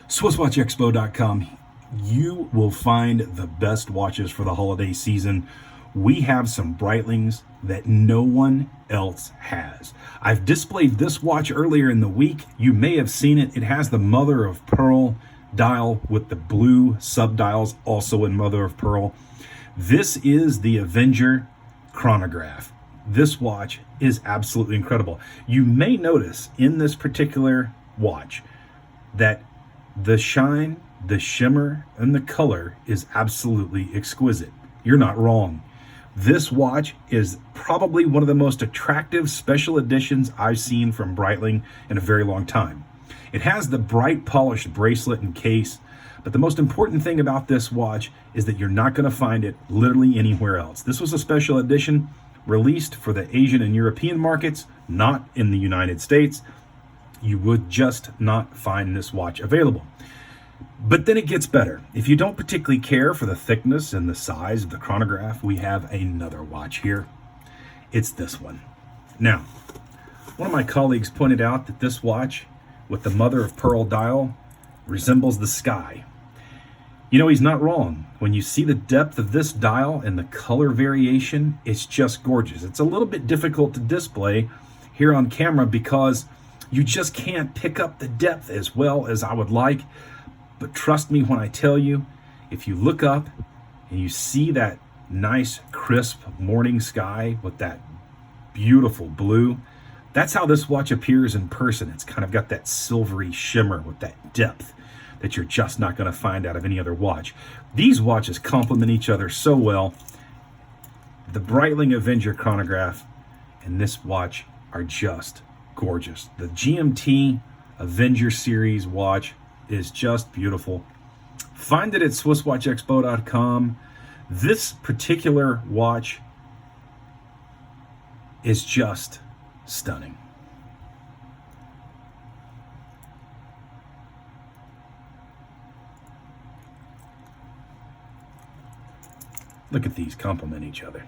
SwissWatchExpo.com. You will find the best watches for the holiday season. We have some Breitlings that no one else has. I've displayed this watch earlier in the week. You may have seen it. It has the mother of pearl dial with the blue subdials, also in mother of pearl. This is the Avenger chronograph. This watch is absolutely incredible. You may notice in this particular watch that the shine, the shimmer, and the color is absolutely exquisite. You're not wrong. This watch is probably one of the most attractive special editions I've seen from Breitling in a very long time. It has the bright polished bracelet and case, but the most important thing about this watch is that you're not going to find it literally anywhere else. This was a special edition released for the Asian and European markets, not in the United States. You would just not find this watch available. But then it gets better. If you don't particularly care for the thickness and the size of the chronograph, we have another watch here. It's this one. Now, one of my colleagues pointed out that this watch with the mother of pearl dial resembles the sky. You know, he's not wrong. When you see the depth of this dial and the color variation, it's just gorgeous. It's a little bit difficult to display here on camera because you just can't pick up the depth as well as I would like. But trust me when I tell you, if you look up and you see that nice crisp morning sky with that beautiful blue, that's how this watch appears in person. It's kind of got that silvery shimmer with that depth that you're just not going to find out of any other watch. These watches complement each other so well. The Breitling Avenger chronograph and this watch are just gorgeous. The GMT Avenger series watch is just beautiful. Find it at SwissWatchExpo.com. This particular watch is just stunning. Look at these complement each other.